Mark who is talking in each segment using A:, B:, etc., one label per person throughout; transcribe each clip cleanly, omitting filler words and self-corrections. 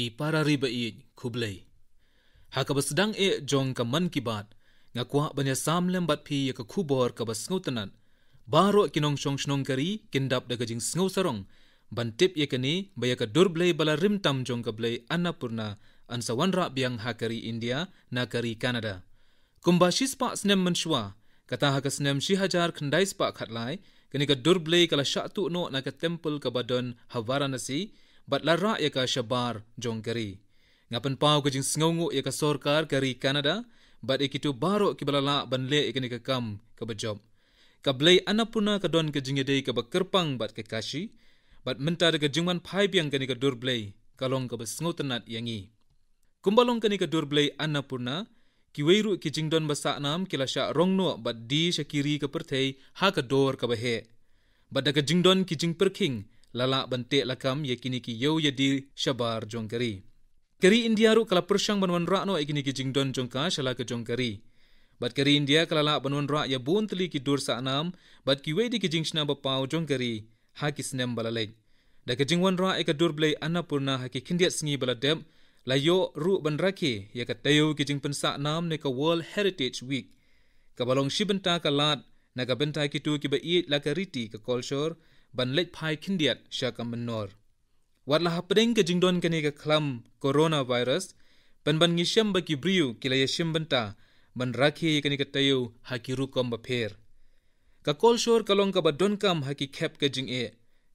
A: ki para riba i kublay. Haka basdang jong ka man kibat, nga kuha banya samlem bat pi ya ka kubor ka bas ngutanan, baro kinong shnong kari kindap daga jing sngaw sarong, bantip ya kani baya ka durblay bala rimtam jong ka blay Annapurna an sa wanra biang hakari India na kari Canada. Kumbashis pa snem menshwa, kata haka snem shihajar khandais pa khatlay, kani ka durblay kala syatu no na ka temple ka badon Varanasi, bat lara ya ka shabar jong kari. Ngapan pau ka jing sngawngu ya ka sorkar kari Canada, bat ikitu baro kibalala banle ikani ka kam ka bajob. Ka blay Annapurna ka don ka jingedei ka bakerpang bat ka kashi, bat menta daga jingman pai biang kani ka durblay, kalong ka basngotanat yangi. Kumbalong kani ka durblay Annapurna, kiweiru ki jingdon basa nam kila sya rongno bat di sya kiri ka pertei ha ka dor ka bahe. Bat daga jingdon ki jing perking, lala bante lakam ya kini ki yau ya di syabar jong kari. Kari India ru kala persyang banwan rakno ikini ki jingdon jongka syala ke jong kari. Bat kari India kala la banwan rak ya bun teli ki dur sa anam, bat ki wedi ki jingshna bapau jong kari, ha ki snem balalek. Da ke jingwan rak ika dur blay Annapurna ha ki kindiat sengi baladep, layo ru ban rake ya ka tayo ki jing pensa nam ne ka World Heritage Week. Kabalong shibenta ka lat, na ka benta ki tu ki ba iit la ka riti ka kolsor, ban lek pai kindiat sya ka menor. Watlah hapedeng ke jingdon kani ka klam coronavirus, ban ngisyam bagi briu kila ya shimbenta, ban rakhi kani ka tayo haki rukom bapher. Ka kolshor kalong ka badon kam haki kep ka jing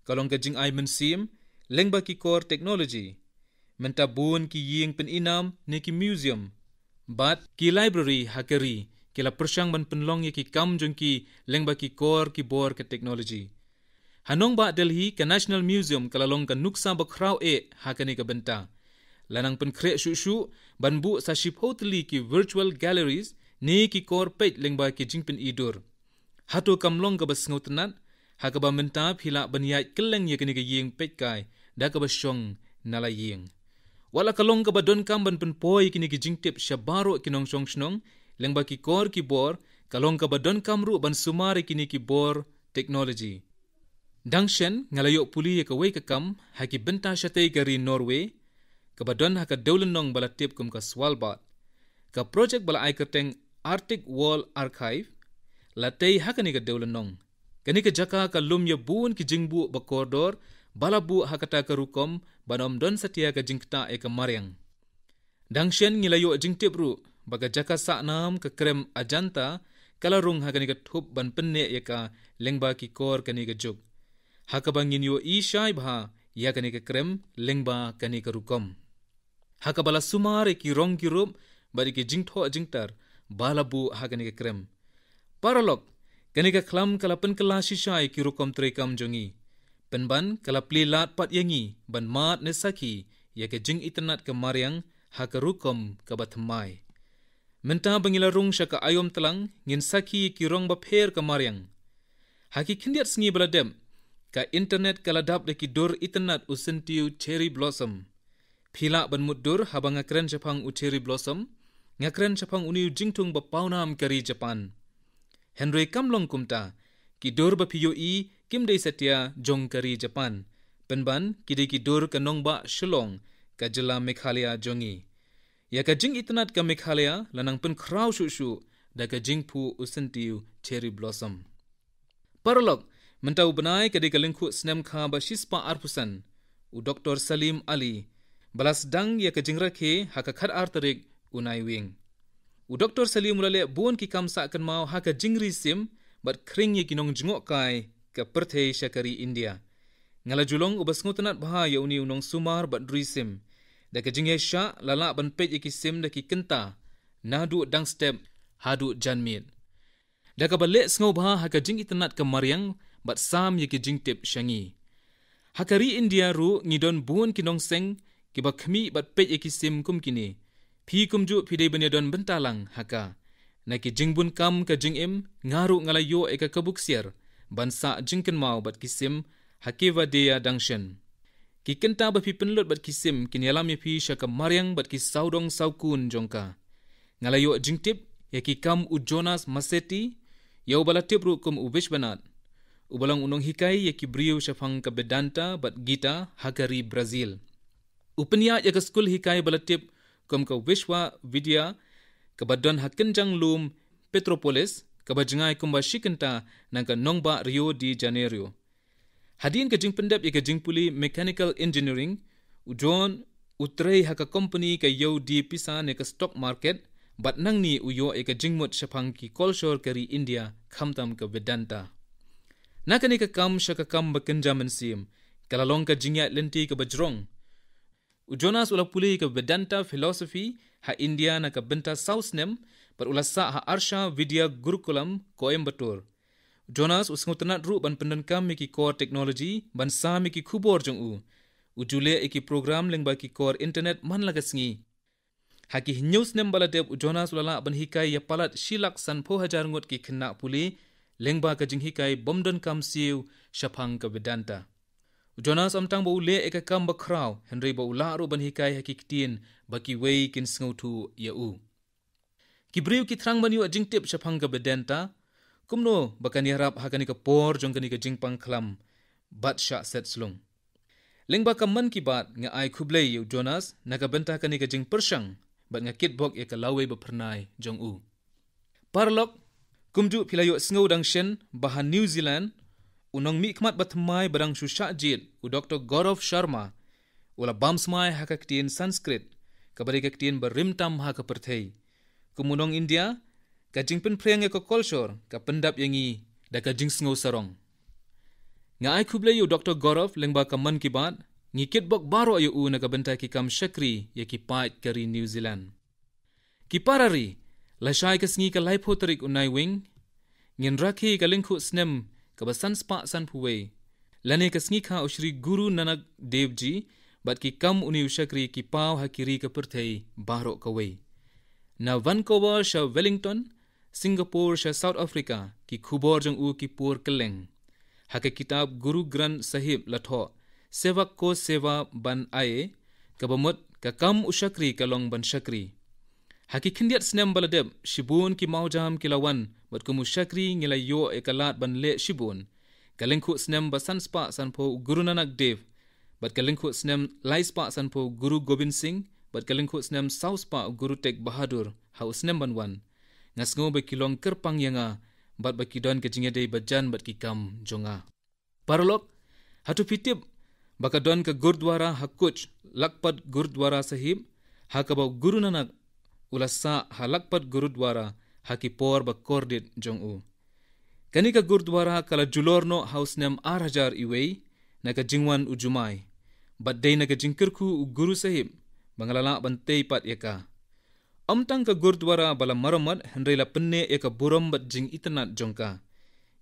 A: kalong ka jing ay mensim, leng baki core technology, menta bun ki ying pen inam ni ki museum, bat ki library hakari, kila persyang ban penlong ya ki kam jong ki leng baki core ki bor ka technology. Hanong ba Delhi ka National Museum kalalong ka nuksa bakraw hakani ka benta. Lanang pen kre shu ban bu sa shipotli ki virtual galleries ni ki kor pet leng ba ki jingpen idur. Hato kamlong ka basngotanat, haka ba menta phila banyai keleng ya kani ka ying pet kai, da ka basyong nala ying. Wala kalong ka ba don kam ban pen poi kini ki jingtip syabaro kinong syong shnong, leng ba ki kor ki bor, kalong ka ba don kamru ban sumari kini ki bor technology. Dangshen ngalayo puli ka way kakam haki benta syatay kari Norway, kabadon haka dawlanong balatip kum ka Svalbard. Ka project bala ay kerteng Arctic Wall Archive, latay haka ni ka dawlanong. Kani ka jaka ka lumya buon ki jingbu bakordor, balabu hakata ka rukom, banom don satia ka jingkta ka maryang. Dangshen ngilayo jingtip ru, baga jaka saanam ka krem ajanta, kalarung haka ni ka thup ban penne ka lengba ki kor kani ka juk. Hakabang inyo isyay bha ya kani ka krem lengba kani ka rukom. Hakabala sumare ki rong ki rup bari ki jingtho jingtar balabu hakani ka krem. Paralog kani ka klam kalapan kala sisay ki rukom trekam jongi. Penban kalapli lat pat yangi ban mat ne saki ya ka jing itanat ka maryang haka rukom ka batmai. Menta bangilarung siya ka ayom telang ngin saki ki rong bapher ka maryang. Haki kindiat sengi baladem ka internet kaladap de ki dur internet usentiu cherry blossom. Phila ban muddur habang ngakren Japang u cherry blossom, ngakren Japang uniu jingtung bapaunam kari Japan. Henry kamlong kumta, ki dur bapiyo kimdei setia jong kari Japan. Penban kidei ki dur kanong ba Shillong ka jela Meghalaya jongi. Ya ka jing internet ka Meghalaya lanang pen kraw shu da ka jingpu usentiu cherry blossom. Paralog mentau benai kadi kalingku snem kha ba shispa arpusan u Dr. Salim Ali balas dang ya kajingrakhe haka khat artarik unai wing u Dr. Salim ulale bon ki kamsa kan mau haka jingri sim bat kring ye kinong jingok kai ka perthei syakari India ngala julong ubas ngotanat bha ya uni unong sumar bat drisim da kajingye sha lala ban pet ye kisim da ki kenta nadu dang step hadu janmit da ka bale sngo bha haka jing itanat ka maryang bat sam ye ki jingtip shangi. Hakari India ru ngidon buon kinong seng kiba khmi bat pet ye ki sim kum kini. Phi kumju phidei banyadon bentalang haka. Na ki jingbun kam ka jingim ngaru ngalayo eka kabuksier bansa jingken mau bat kisim hakiva deya dangshen. Ki kenta ba phi penlut bat kisim kinyalam ye phi syaka maryang bat ki saudong saukun jongka. Ngalayo jingtip ye ki kam u Jonas Maseti yau balatip ru kum u Vishwanath. Ubalang unong hikai ye ki briu syafang ka Vedanta bat Gita hakari Brazil. Upanya ya ke skul hikai balatip kom ka Vishwa Vidya kabadon hakenjang lum Petropolis kabajengai kumba shikenta nangka nongba Rio de Janeiro. Hadin ka jing pendap ya ka jing puli mechanical engineering ujon utrei haka company ka yau di pisa ne ka stock market bat nang ni uyo e ka jingmut shapang ki kolshor kari India khamtam ka Vedanta. Nakani ka kam shaka kam bakenjaman sim kalalong ka jingya lenti ka bajrong. Ujonas ula puli ka Vedanta philosophy ha India na ka benta sausnem par ulasa ha Arsha Vidya Gurukulam Coimbatore. Jonas usngutanat ru ban pendankam miki core technology ban sa miki khubor jong u. Ujule iki program lengba ki core internet man lagasngi. Haki news nem baladeb Jonas ulala ban hikai ya palat shilak san po hajar ngot ki khna puli lengba ka jing hikai bomdon kam siu shapang ka Vedanta. Jonas amtang ba ule eka kam ba kraw Henry ba ula ru ban hikai haki kitin baki wei kin sngutu ya u. Kibriu ki thrang ban yu ajing tip shapang ka Vedanta kumno bakani harap hakani ka por jong kani ka jingpang khlam bat sha set slung. Lengba ka man ki bat nga ai khublei yu Jonas naga benta kani ka jing pershang bat nga kitbok ya ka lawe ba pernai jong u. Parlok kumju pilayo sngo dang shen bahan New Zealand unong mi khmat batmai barang shusha jit u Dr. Gaurav Sharma ula bamsmai hakaktin Sanskrit kabari kaktin barimtam haka perthei. Kumunong India ka jingpen preng ya ka kolshor ka pendap yangi da ka jing sngo sarong. Nga ai khublei yu Dr. Gaurav lengba ka man ki bat ngikit bok baro ayu u na ka benta ki kam shakri ya ki pait kari New Zealand. Ki parari lashai ka sngi ka laipo tarik unai wing ngin rakhi ka lingkhu snem ka basan spa san puwe lane ka sngi kha ushri Guru Nanak Dev Ji bat ki kam uni ushakri ki paw hakiri ka perthei baro ka wei. Na Vancouver sha Wellington Singapore sha South Africa ki khubor jong u ki pur keleng. Haka kitab Guru Granth Sahib latho sevak ko seva ban aye kabamut ka kam ushakri kalong ban shakri. Haki khindiat snem baladeb shibun ki maujam kilawan bat kumu shakri ngilayo ekalat ban le shibun. Kalengku snem basan spa sanpo Guru Nanak Dev bat kalengku snem laispa sanpo Guru Gobind Singh bat kalengku snem sauspa Guru Tek Bahadur hau snem ban wan. Ngasngo ba kilong kerpang yanga bat ba kidon ke jingedei bajan bat kikam jonga. Parlok hatu pitip bakadon ke Gurdwara Hakuch Lakpat Gurdwara Sahib hakabau Guru Nanak ulasa halakpat Gurudwara hakipor ba kordit jong u. Kani ka Gurdwara kala julorno hausnem 8,000 iwei na ka jingwan ujumai bat day na ka jingkirku u Guru Sahib bangalala bantay pat yaka. Amtang ka Gurdwara bala maramat henry la penne eka buram bat jing itanat jongka.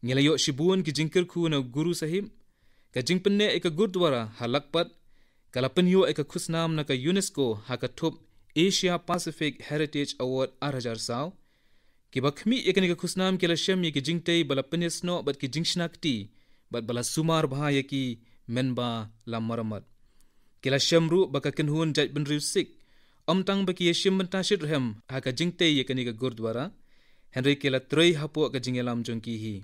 A: Ngilayo shibuan ki jingkirku na Guru Sahib ka jing penne eka Gurdwara halakpat kala penyo eka khusnam na ka UNESCO haka top Asia Pacific Heritage Award 8,000 saw. Ki bakmi eka ni ka khusnam kila shem ye ki jingtei bala penesno bat ki jingshnakti bat bala sumar bahaya ki menba la maramat. Kila shamru baka kenhun jaj benriu sik amtang baki yeshim mentashit rehem haka jingte ye kani ka Gurdwara Henry kela trei hapo ka jingelam jongki hi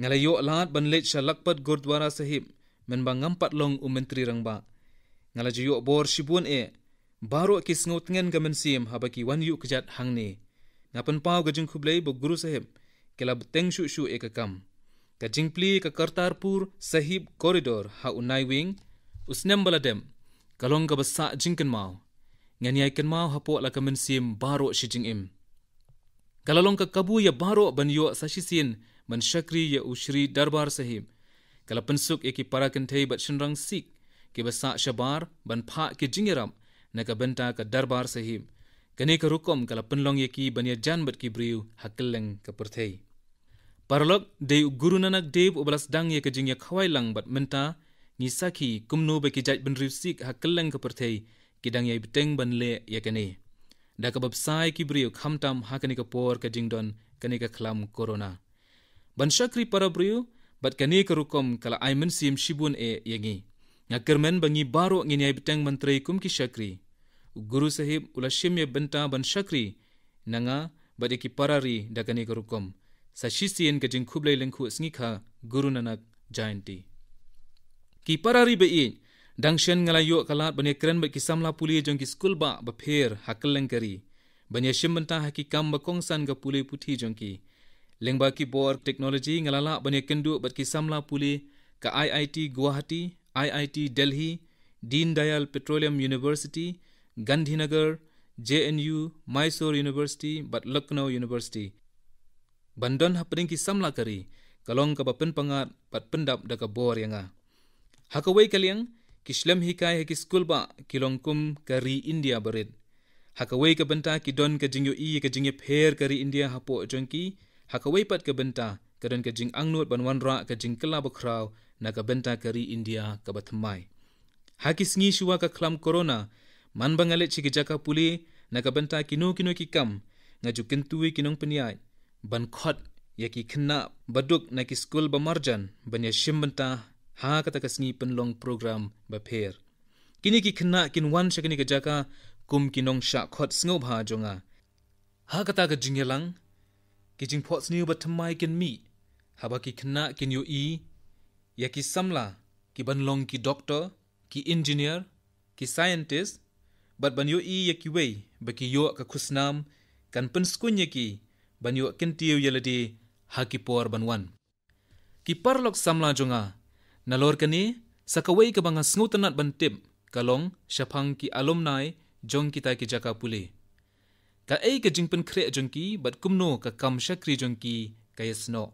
A: ngalayo lat banlet shalakpat Gurdwara Sahib men bangampat long mentri rangba ngalajo bor shibun baro kisngot ngen ka mensim habaki wan yu kejat hangne ngapan pau ka jingkhublei bo Guru Sahib kela beteng shu ka kam ka jingpli ka Kartarpur Sahib corridor ha unai wing usnem baladem kalong ka basa jingken mau nganyai ken mau hapo la ka mensim baro shijing im kalalong ka kabu ya baro banyo sashisin man shakri ya ushri Darbar Sahib kala pensuk eki para kentei bat shinrang sik ki basa shabar ban pha ki jingiram na ka benta ka Darbar Sahib kani ka rukom kala penlong yeki banya jan bat ki briu hakeleng ka perthei parlok de Guru Nanak Dev ubalas dang ye ka jingya khawai lang bat menta ni saki kumno be ki jaj ben riu sik hakeleng ka perthei kidang yai beteng ban le yakane da ka babsai ki briu khamtam hakani ka por ka jingdon kani ka khlam corona ban shakri para briu bat kani ka rukom kala ai mensim shibun yangi ngakermen bangi baro ngin yai beteng mantrei kum ki shakri Guru Sahib ula shimye benta ban shakri nanga bat ki parari da kani ka rukom sa shisien ka jing khublei lengkhu sngi kha Guru Nanak Jayanti ki parari be Dangshen ngalayo kalat banya keren bak kisamla puli jong ki skul ba bapher hakeleng kari. Banya shimbenta hakikam bakongsan ga puli puthi jong ki. Lengba ki bor teknologi ngalala banya kendu bat kisamla puli ka IIT Guwahati, IIT Delhi, Deen Dayal Petroleum University, Gandhinagar, JNU, Mysore University, bat Lucknow University. Bandon hapring ki samla kari, kalong ka bapen pangat bat pendap daga bor yanga. Hakawai kaliang, kishlem hikai haki skul ba kilong kum kari India barit. Hakawai ka benta ki don ka jingyo i ka jingye pher kari India hapo jongki, hakawai pat ka benta ka don ka jing angnut banwanra ka jing kela bakraw na ka benta kari India ka batmai. Haki sngi shuwa ka klam corona, man bangalit si kijaka puli na ka benta kino ki kam, nga jukin tuwi kinong penyay, ban khot yaki kena baduk na ki skul ba marjan, banya shimbenta ha kata kasngi penlong program ba pher. Kini ki kena kinwan siya kini kajaka kum kinong sya khot sngob ha jonga. Ha kata ka jingyalang, ki jing pot sniu ba tamay kin mi, haba ki kena kin yu i, ya ki samla, ki banlong ki doctor, ki engineer, ki scientist, bat ban yu i ya ki wey, ba ki yu ka kusnam, kan penskunya ki, ban yu kintiyo yaladi, ha ki por banwan. Ki parlok samla jonga, nalor kani, sakaway ka banga sngutanat bantip, kalong, syapang ki alumni, jong kita ki jaka puli. Ka ay ka jingpen kre jongki, bat kumno ka kam syakri jongki, kaya sno.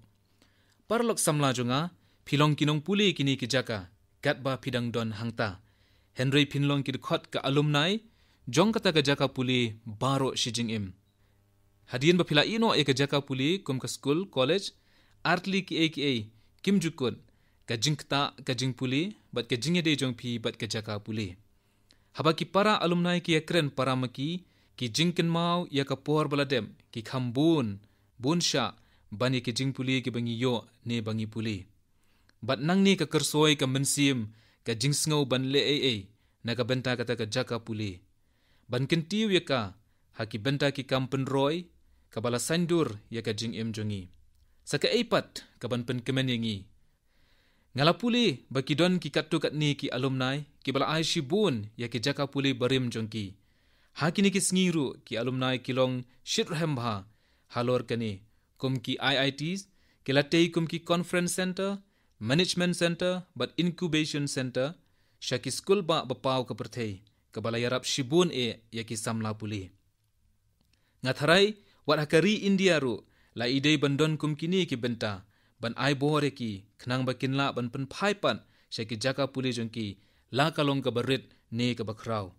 A: Parlok samla jonga, pilong kinong puli kini ki jaka, kat ba pidang don hangta. Henry pinlong ki dekhot ka alumni, jong kata ka jaka puli, baro si jing im. Hadian ba pila ino ay ka jaka puli, kum ka school, college, artli ki ay, kim jukun, ka jingkta ka jing puli, bat ka jingede jong pi bat ka jaka puli. Haba ki para alumni ki yakren para maki, ki jingken mau ya ka por baladem, ki khambun, bunsha, bani ki jing puli ki bangi yo ne bangi puli. Bat nang ni ka kersoy ka mensim, ka jing sngaw ban le ay, na ka benta kata ka jaka puli. Ban kentiu ya ka, haki benta ki kampen roy, ka bala sandur ya ka jing im jongi. Saka eipat ka ban pen kemen yangi. Ngala puli baki don ki katu kat ni ki alumni, ki bala ay shibun ya ki jaka puli barim jongki. Hakini ki sngiru ki alumni kilong shitrahem bha, halor kani, kum ki IITs, ki latei kum ki conference center, management center, but incubation center, sya ki skul ba bapaw ka perthei, ka bala yarap shibun ya ki samla puli. Ngatharay, wat hakari India ru, la idei bandon kum kini ki benta, ban ay bohore ki, knang bakinla ban penpaipan, sya ki jaka puli jongki, la kalong ka barit ne ka bakraw.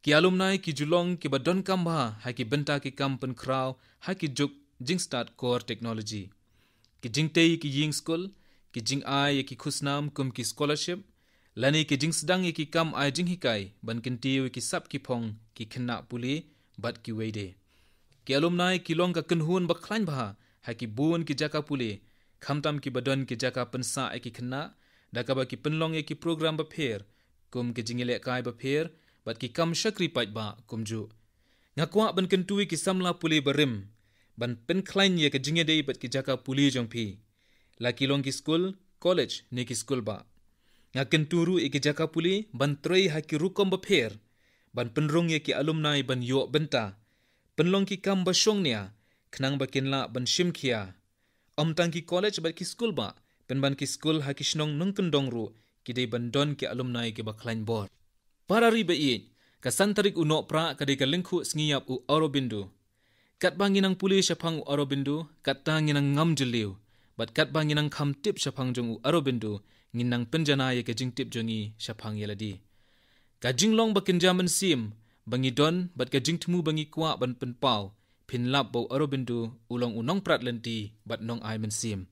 A: Ki alumni ki julong ki badon kamba, hai ki benta ki kampen kraw, hai ki juk jing start core technology. Ki jing tei ki ying school, ki jing ay ki khusnam kum ki scholarship, lani ki jing sedang ki kam ay jing hikai, ban kintiu ki sap ki pong, ki kena puli, bat ki weide. Ki alumni ki long ka kenhun baklan bah, hai ki bun ki jaka puli, khamtam ki badon ki jaka pensa ay ki kena, dakaba ki penlong ki program bapher, kum ki jingile kai bapher, bat ki kam syakri pat ba kumju. Ngakwa ban kentui ki samla puli barim, ban pen klain ye ka jingede bat ki jaka puli jong pi. La ki long ki school, college ne ki school ba. Nga kenturu ki jaka puli, ban trei ha ki rukom bapher, ban penrong ye ki alumni ban yo benta, penlong ki kam basyong niya, knang bakinla ban shimkia. Omtang ki college bat ki school ba, pen ban ki school ha ki shnong nung kendong ru, ki dey ban don ki alumni ki baklain bor. Para riba iit, kasantarik uno pra kadai ka lingku ngiyap u Aurobindo. Kat banginang puli syapang u Aurobindo, kat ta nginang ngam jeliw, bat kat banginang kam tip syapang jong u Aurobindo, nginang penjana ya kajing tip jongi syapang yaladi. Kajing long bakin jaman sim, bangi don, bat kajing temu bangi kwa ban penpau, pinlap bau Aurobindo ulong unong prat lenti, bat nong ay mensim.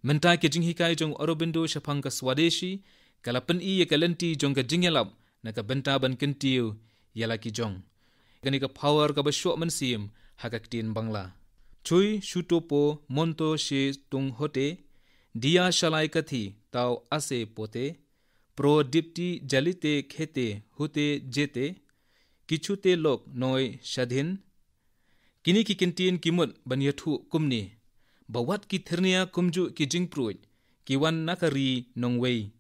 A: Mentai kajing hikai jong Aurobindo syapang ka Swadeshi, kalapen i ya kalenti jong kajing yalap, na ka benta ban kentiu yala ki jong. Kani ka power ka basyok mensim hakaktin bangla. Chui shutopo monto she tung hote, dia shalai kathi tau ase pote, pro dipti jalite khete hute jete, kichute lok noi shadhin. Kini ki kentin kimut ban yathu kumni, bawat ki thirnia kumju ki jingpruj, ki wan nakari nongwei,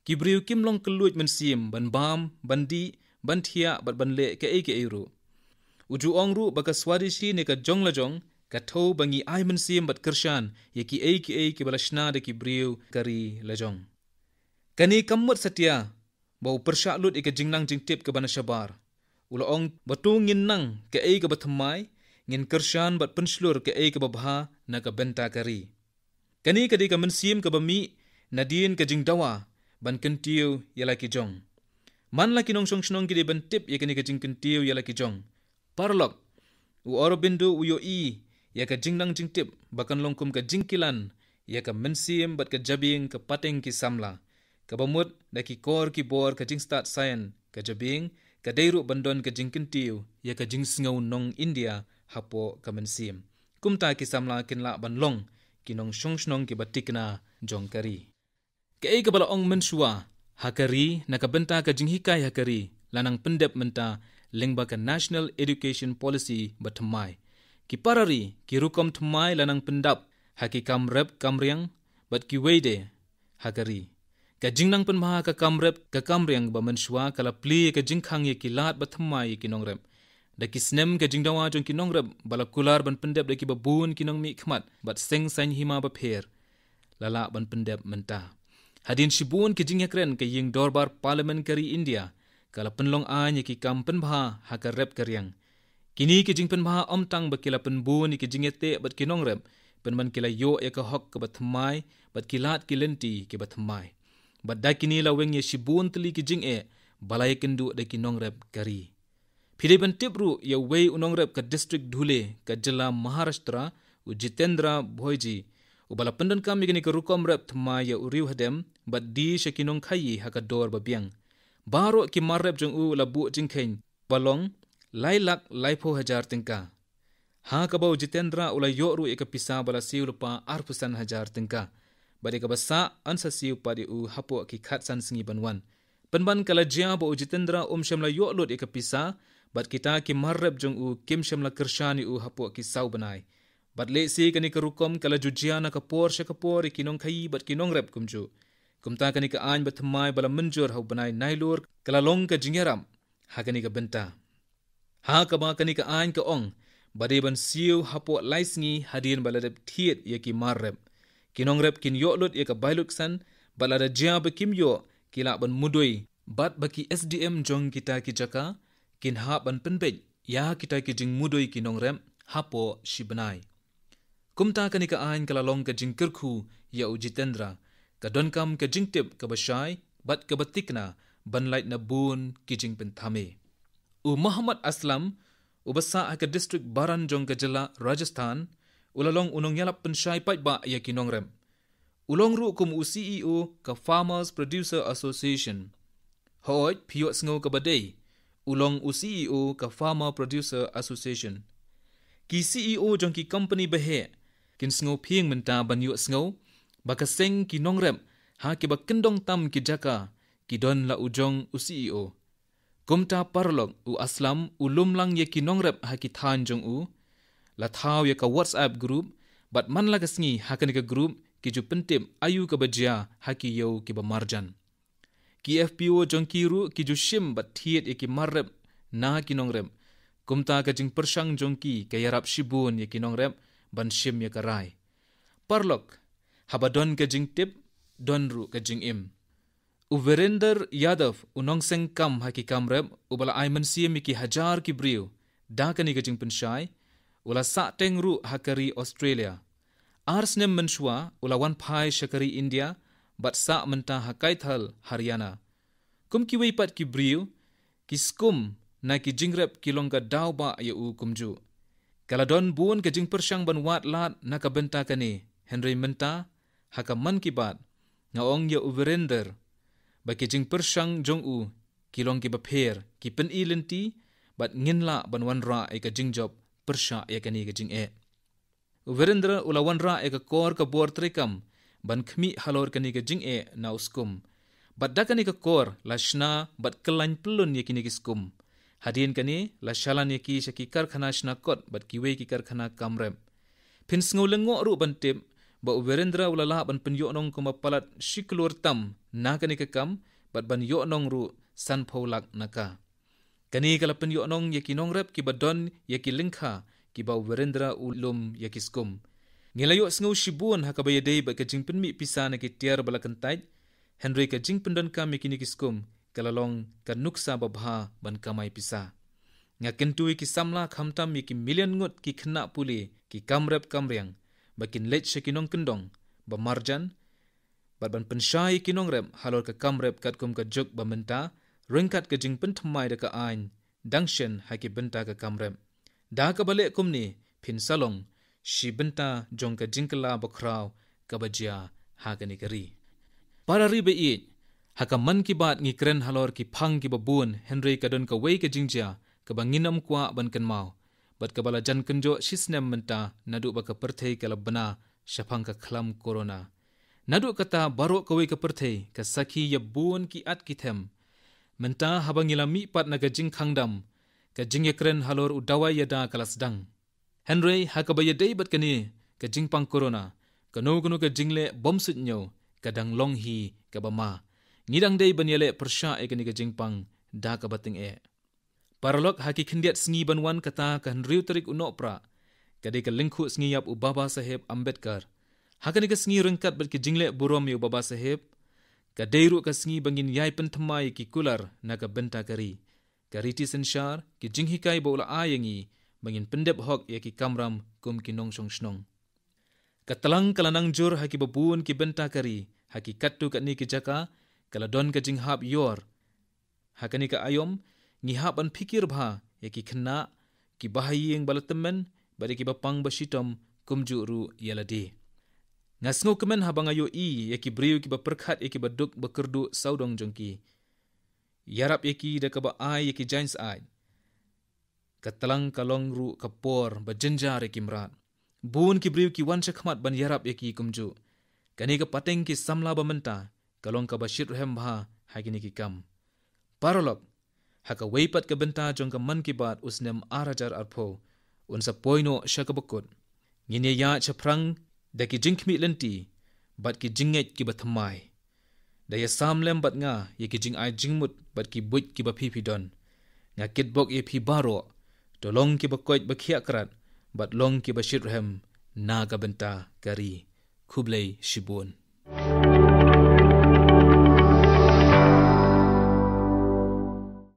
A: Kibriu kim long keluj mensim ban bam bandi ban thia bat ban le ke ru. Uju ong ru baka swadishi ne ka jong la jong ka thau bangi ai mensim bat kershan ye ki ke balashna de kibriu kari la jong. Kani kamut satya bau persyak lut ika jingnang jingtip ke bana syabar. Ula ong batu ngin nang ke bathamai ngin kershan bat penslur ke ke babha na ka benta kari. Kani kadi ka mensim ke bami nadin ke jingdawa ban kentiu yala ki jong. Man laki nong song kidi ban tip ye kani ke jing kentiu yala ki jong. Parlok u orobindu u yo ya ka jingnang jingtip bakan longkum ka jingkilan ya ka mensim bat ka jabing ka pateng ki samla. Kabamut da ki kor ki bor ka jing start sayan ka jabing ka dairu bandon ka jing kentiu ya ka jing singau nong India hapo ka mensim. Kumta ki samla kinla ban long ki nong song ki batikna jong kari. Ka bala ong mensua hakari na ka benta ka jing hikai hakari lanang pendep menta lingba ka National Education Policy batamai. Ki parari ki rukom tmai lanang pendap haki kamrep kamriang bat ki weide hakari. Ka jingnang penmaha ka kamriang ba mensua kala pli ka jingkhang ye kilat batamai ki nongrep. Da ki snem ka jingdawa jong ki nongrep bala kular ban pendep da ki babun ki nong mi khmat bat seng sain hima ba pher. Lala ban pendep menta. Hadin shibun ki jingyakren ka ying dorbar parliament kari India kala penlong anya ki kam penbaha haka rep karyang. Kini ki jing penbaha omtang bakila penbun ki jingyate bat ki nongrep penman kila yo ya ka hok ka batamai bat kilat ki lenti ki batamai. Bat da kini la weng ye shibun teli ki jing balai kendu da ki nongrep kari. Pidai ban tipru ya wei unongrep ka district Dhule ka jila Maharashtra u Jitendra Bhoiji u bala pendan kami gini ka rukom rep thma ya uriu hadem bat di shakinong khayi haka dor babiang. Baro ki marrep jong u labu jingkhen balong lailak laipo hajar tingka. Ha ka bau Jitendra ulai yoru ika pisa bala siu lupa arpusan hajar tingka. Badi ka basa ansa siu padi u hapo ki khatsan singi banwan. Penban kala jia bau Jitendra shamla yo'lut ika pisa bat kita ki marrep jong u kim shamla kershani u hapo ki sau banai. Bat le si kani ka rukom kala jujiana ka por shakapor ikinong khayi bat kinong rep kumju. Kumta kani ka aany bat thamai bala menjur hau banai nailur kala long ka jingyaram ha kani ka benta. Ha ka ba kani ka aany ka ong bade ban siu hapo laisngi hadin baladep thiet ye ki marrep. Kinong rep kin yo'lut ye ka bailuksan balada jia ba kim yo kila ban mudoi bat baki SDM jong kita ki jaka kin ha ban penbej ya kita ki jing mudoi kinong rep hapo shibanai. Kumta kani ka ayn kala long ka jing kirkhu ya u Jitendra ka donkam ka jing tip ka bashai bat ka batikna banlait na bun ki jing penthame. U Muhammad Aslam u basa ka district Baran jong ka jila Rajasthan ulalong unong yalap penshai pat ba ya kinong rem. Ulong ru kum u CEO ka Farmers Producer Association. Hooj piyo sngo ka badai ulong u CEO ka Farmer Producer Association. Ki CEO jong ki company bahe kin sngo pieng menta banyo sngo baka seng ki nongrem ha ki bakendong tam ki jaka ki don la ujong u CEO. Kumta parlok u Aslam ulumlang ye ki nongrep ha ki than jong u la thaw ye ka WhatsApp group bat man la kasngi ha ka group ki ju pentip ayu ka bajia ha ki yo ki ba marjan. Ki FPO jong ki ru ki ju shim bat thiet ye ki marrep na ki nongrep. Kumta ka jing persang jongki ka yarap shibun ye kinong rep ban shim ye karai. Parlok habadon ka jing tip don ru ka jing im. U Virender Yadav unong seng kam haki kam rep ubala aiman siem ki hajar ki briu da ka ni ka jing penshai ula sa teng ru hakari Australia. Arsnem menshua ula wan pai shakari India bat sa menta hakai thal Haryana. Kum ki weipat ki briu ki skum na ki jingrep kilong ka daw ba ya u kumju. Kaladon buon ka jing persyang ban wat lat na ka benta kani Henry menta haka man ki bat nga ong ya u Virender ba ki jing persyang jong u kilong ki bapher ki pen ilenti bat nginla ban wan ra e ka jing job persya ya kani ka jing e. U Virender ula wan ra e ka kor ka bor trekam ban khmi halor kani ka jing e na uskum. Bat da kani ka kor la shna bat kelany pelun ya kini ki skum. Hadin kani la shalan ye ki shaki karkhana shna kot bat kiwe ki karkhana kamrem. Pin sngo lengo ru bantip ba uberendra ulala ban penyoknong kuma palat shiklur tam na kani kekam bat ban yoknong ru san pholak naka kani kala penyoknong yakinong rep ki badon yaki lingkha ki ba uberendra ulum yakiskum ngilayo sngu shibun hakabayadei ba kajing penmi pisana ki tiar balakantai Henry kajing pendon kam yakini kiskum kalalong kanuksa babha ban kamai pisa nga kentui ki samla khamtam ki million ngut ki khna puli ki kamrep kamriang bakin lech shakinong kendong ba marjan ban penshai kinong rep halor ka kamrep katkum ka juk ba menta ringkat ka jing pentmai da ka ain dangshen haki benta ka kamrep da ka bale kumni phin salong shi benta jong ka jingkala bokraw ka bajia hagani kari parari be i haka man ki bat ngi kren halor ki phang ki babun Henry kadon ka wei ka jingjia ka banginam kwa ban kan mau bat ka bala jan kenjo shisnem menta nadu ba ka perthei kala bana shapang ka khlam corona nadu kata baro ka wei ka perthei ka sakhi ya bun ki at ki them menta habangila mi pat na ka jing khangdam ka jingye kren halor udawa yada kala sedang Henry haka ba yadei bat kani ka jingpang corona ka no ka jingle bom sut nyo kadang long hi ka bama ngidang dei banyele persha e kani ka jingpang da ka bating e paralok haki khindiat sngi banwan kata ka Henry tarik unopra kade ka lingkhu sngi yap u baba saheb Ambedkar hakani ka sngi rengkat bat ki jingle burom yu baba saheb ka deiru ka sngi bangin yai penthamai ki kular na ka benta kari kariti senshar ki jinghikai bola ayangi bangin pendep hok ya ki kamram kum ki nong shong shnong katalang kalanang jur haki babun ki benta kari haki kattu katni ki jaka kala don ka jinghap yor hakani ka ayom ngihap an pikir bha ya ki khna ki bahaying balatemen bari ki bapang bashitom kumju ru yaladi ngasngo kemen habang ayo i ya ki briu ki baperkhat ya ki baduk bakerdu saudong jongki yarap ya ki da ka ba ai ya ki jains ai katalang kalong ru kapor bajenjar ya ki mrat bun ki briu ki wan chakhmat ban yarap ya ki kumju kani ka pateng ki samla ba menta kalong ka bashir hem bha hagini ki kam parolok haka weipat ka benta jong ka man ki bat usnem arajar arpho unsa poino shakabakut ngine ya chaprang da ki jingkhmi lenti bat ki jinget ki bathamai da ya samlem bat nga ye ki jing ai jingmut bat ki buit ki ba phi don nga kitbok e phi baro tolong ki ba koit ba khia krat bat long ki bashir hem na ka benta kari Kublai Shibun